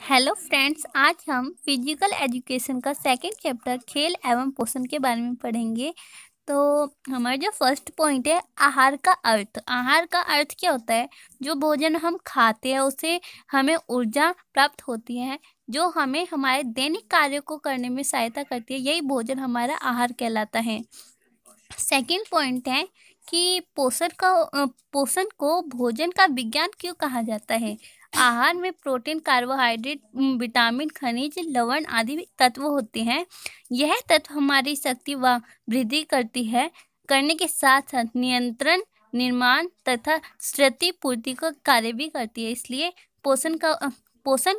Hello friends, आज हम physical education का सेकंड चैप्टर खेल एवं पोषण के बारे में पढ़ेंगे। तो हमारा जो फर्स्ट पॉइंट है, आहार का अर्थ। आहार का अर्थ क्या होता है? जो भोजन हम खाते हैं उससे हमें ऊर्जा प्राप्त होती है, जो हमें हमारे दैनिक कार्यों को करने में सहायता करती है। यही भोजन हमारा आहार कहलाता है। सेकंड पॉइंट है कि पोषण को भोजन का विज्ञान क्यों कहा जाता है। आहार में प्रोटीन, कार्बोहाइड्रेट, विटामिन, खनिज, लवण आदि तत्व होते हैं। यह तत्व हमारी शक्ति व वृद्धि करने के साथ साथ नियंत्रण, निर्माण तथा क्षतिपूर्ति का कार्य भी करती है। इसलिए पोषण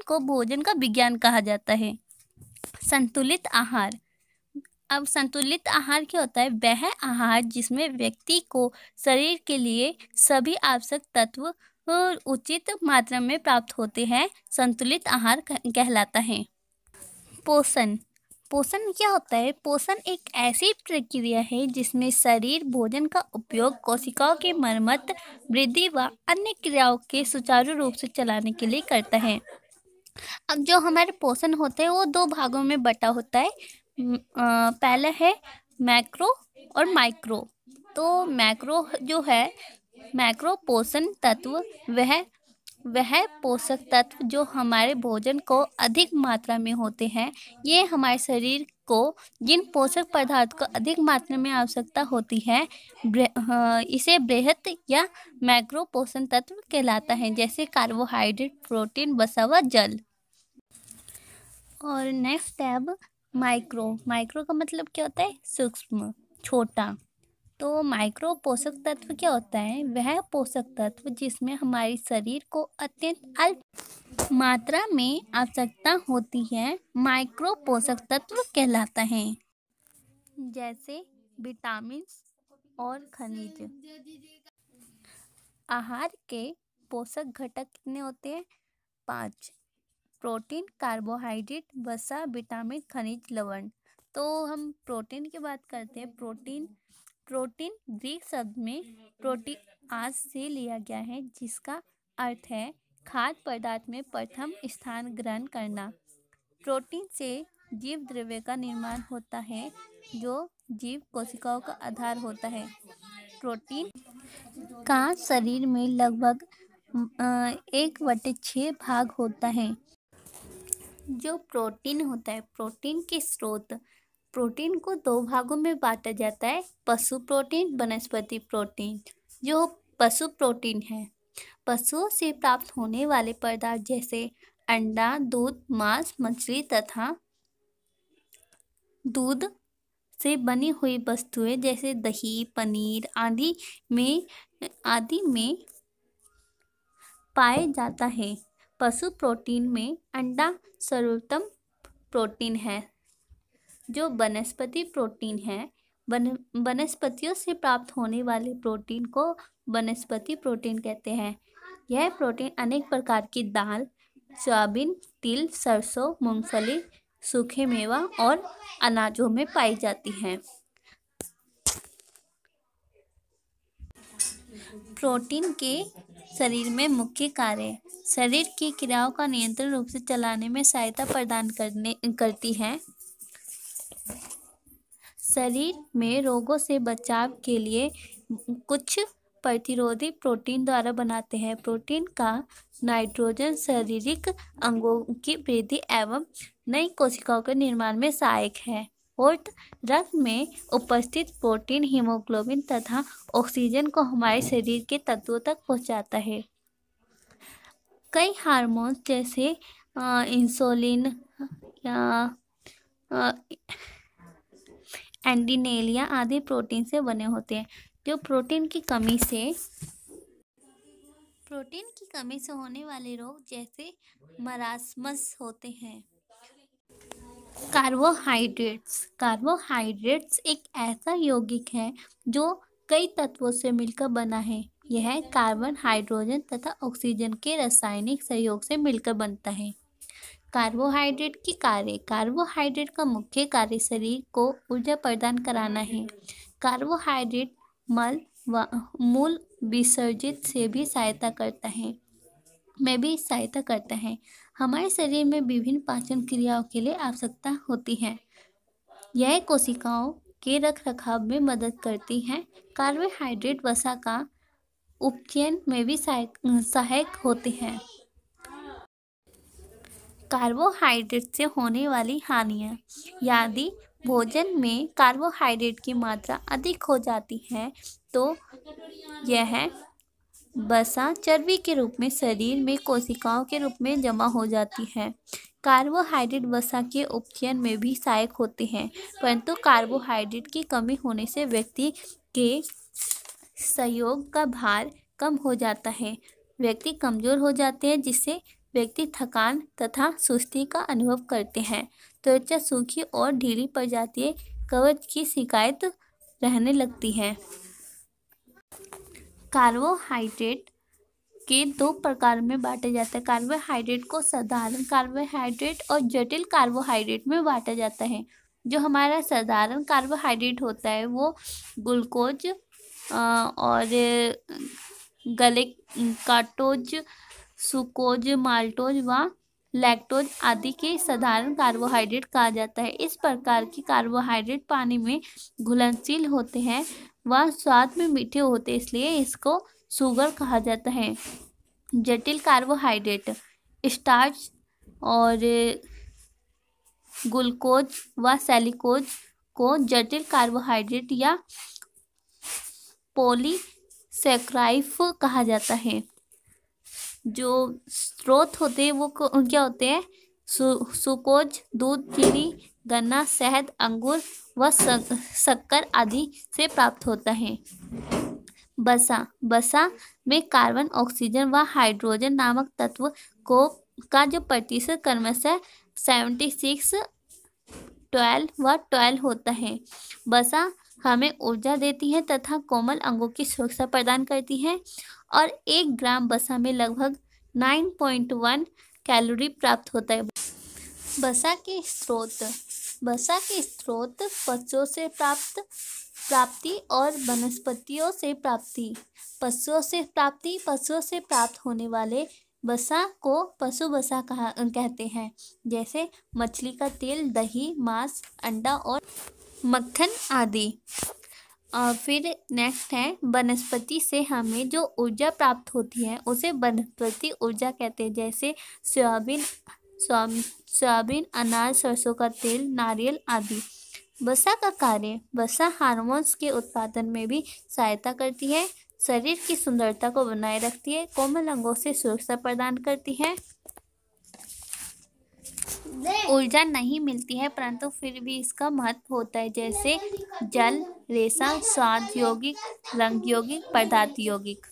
को भोजन का विज्ञान कहा जाता है। संतुलित आहार। अब संतुलित आहार क्या होता है? वह आहार जिसमें व्यक्ति को शरीर के लिए सभी आवश्यक तत्व उचित मात्रा में प्राप्त होते हैं, संतुलित आहार कहलाता है। पोषण। पोषण क्या होता है? पोषण एक ऐसी प्रक्रिया है जिसमें शरीर भोजन का उपयोग कोशिकाओं की मरम्मत, वृद्धि व अन्य क्रियाओं के सुचारू रूप से चलाने के लिए करता है। अब जो हमारे पोषण होते हैं वो दो भागों में बटा होता है। पहला है मैक्रो और माइक्रो। तो मैक्रो जो है, मैक्रो पोषण तत्व, वह पोषक तत्व जो हमारे भोजन को अधिक मात्रा में होते हैं। ये हमारे शरीर को जिन पोषक पदार्थ को अधिक मात्रा में आवश्यकता होती है, इसे बृहत या मैक्रो पोषण तत्व कहलाता है, जैसे कार्बोहाइड्रेट, प्रोटीन, वसा व जल। और नेक्स्ट है अब माइक्रो। माइक्रो का मतलब क्या होता है? सूक्ष्म, छोटा। तो माइक्रो पोषक तत्व क्या होता है? वह पोषक तत्व जिसमें हमारे शरीर को अत्यंत अल्प मात्रा में आवश्यकता होती है, माइक्रो पोषक तत्व कहलाता है, जैसे विटामिन और खनिज। आहार के पोषक घटक कितने होते हैं? 5। प्रोटीन, कार्बोहाइड्रेट, वसा, विटामिन, खनिज, लवण। तो हम प्रोटीन की बात करते हैं। प्रोटीन ग्रीक शब्द में प्रोटीन आज से लिया गया है, जिसका अर्थ है खाद्य पदार्थ में प्रथम स्थान ग्रहण करना। प्रोटीन से जीव द्रव्य का निर्माण होता है, जो जीव कोशिकाओं का आधार होता है। प्रोटीन का शरीर में लगभग 1/6 भाग होता है। जो प्रोटीन होता है, प्रोटीन के स्रोत। प्रोटीन को 2 भागों में बांटा जाता है, पशु प्रोटीन, वनस्पति प्रोटीन। जो पशु प्रोटीन है, पशुओं से प्राप्त होने वाले पदार्थ जैसे अंडा, दूध, मांस, मछली तथा दूध से बनी हुई वस्तुएं जैसे दही, पनीर आदि में पाए जाता है। पशु प्रोटीन में अंडा सर्वोत्तम प्रोटीन है। जो वनस्पति प्रोटीन है, वनस्पतियों से प्राप्त होने वाले प्रोटीन को वनस्पति प्रोटीन कहते हैं। यह प्रोटीन अनेक प्रकार की दाल, सोयाबीन, तिल, सरसों, मूंगफली, सूखे मेवा और अनाजों में पाई जाती हैं। प्रोटीन के शरीर में मुख्य कार्य। शरीर की क्रियाओं का नियंत्रण रूप से चलाने में सहायता प्रदान करती है। शरीर में रोगों से बचाव के लिए कुछ प्रतिरोधी प्रोटीन द्वारा बनाते हैं। प्रोटीन का नाइट्रोजन शारीरिक अंगों की वृद्धि एवं नई कोशिकाओं के निर्माण में सहायक है। और रक्त में उपस्थित प्रोटीन हीमोग्लोबिन तथा ऑक्सीजन को हमारे शरीर के तत्वों तक पहुंचाता है। कई हार्मोन जैसे इंसुलिन या एंटीनेलिया आदि प्रोटीन से बने होते हैं। जो प्रोटीन की कमी से होने वाले रोग जैसे मरासमस होते हैं। कार्बोहाइड्रेट्स एक ऐसा यौगिक है जो कई तत्वों से मिलकर बना है। यह कार्बन, हाइड्रोजन तथा ऑक्सीजन के रासायनिक सहयोग से मिलकर बनता है। कार्बोहाइड्रेट की कार्य। कार्बोहाइड्रेट का मुख्य कार्य शरीर को ऊर्जा प्रदान कराना है। कार्बोहाइड्रेट मूल विसर्जित से भी सहायता करता है। में भी सहायता करता है। हमारे शरीर में विभिन्न पाचन क्रियाओं के लिए आवश्यकता होती है। यह कोशिकाओं के रखरखाव में मदद करती है। कार्बोहाइड्रेट वसा का उपचयन में भी सहायक होते हैं। कार्बोहाइड्रेट से होने वाली हानियाँ। यदि भोजन में कार्बोहाइड्रेट की मात्रा अधिक हो जाती है तो यह वसा चर्बी के रूप में शरीर में कोशिकाओं के रूप में जमा हो जाती है। कार्बोहाइड्रेट वसा के उपचयन में भी सहायक होते हैं, परंतु कार्बोहाइड्रेट की कमी होने से व्यक्ति के सहयोग का भार कम हो जाता है। व्यक्ति कमजोर हो जाते हैं, जिससे व्यक्ति थकान तथा सुस्ती का अनुभव करते हैं। त्वचा सूखी और ढीली पड़ जाती है। कब्ज की शिकायत रहने लगती है। कार्बोहाइड्रेट के 2 प्रकार में बांटा जाता है। कार्बोहाइड्रेट को साधारण कार्बोहाइड्रेट और जटिल कार्बोहाइड्रेट में बांटा जाता है। जो हमारा साधारण कार्बोहाइड्रेट होता है वो ग्लूकोज और गलाक्टोज, सुक्रोज, माल्टोज व लैक्टोज आदि के साधारण कार्बोहाइड्रेट कहा जाता है। इस प्रकार के कार्बोहाइड्रेट पानी में घुलनशील होते हैं व स्वाद में मीठे होते हैं, इसलिए इसको शुगर कहा जाता है। जटिल कार्बोहाइड्रेट स्टार्च और ग्लूकोज व सेल्यूलोज को जटिल कार्बोहाइड्रेट या पॉलीसैकेराइड कहा जाता है। जो स्रोत होते हैं वो क्या होते हैं? सुक्रोज दूध, चीनी, गन्ना, शहद, अंगूर व शक्कर आदि से प्राप्त होता है। वसा में कार्बन, ऑक्सीजन व हाइड्रोजन नामक तत्व का जो प्रतिशत क्रमशः 76, 12 व 12 होता है। वसा हमें ऊर्जा देती है तथा कोमल अंगों की सुरक्षा प्रदान करती है और 1 ग्राम वसा में लगभग 9.1 कैलोरी प्राप्त होता है। वसा के स्रोत पशुओं से प्राप्ति और वनस्पतियों से प्राप्ति। पशुओं से प्राप्त होने वाले वसा को पशु वसा कहते हैं, जैसे मछली का तेल, दही, मांस, अंडा और मक्खन आदि। फिर नेक्स्ट है वनस्पति से हमें जो ऊर्जा प्राप्त होती है उसे वनस्पति ऊर्जा कहते हैं, जैसे सोयाबीन, अनाज, सरसों का तेल, नारियल आदि। वसा का कार्य। वसा हार्मोन्स के उत्पादन में भी सहायता करती है, शरीर की सुंदरता को बनाए रखती है, कोमल अंगों से सुरक्षा प्रदान करती है। ऊर्जा नहीं मिलती है परंतु फिर भी इसका महत्व होता है, जैसे जल, रेशा, स्वाद यौगिक, रंग यौगिक, पदार्थ यौगिक।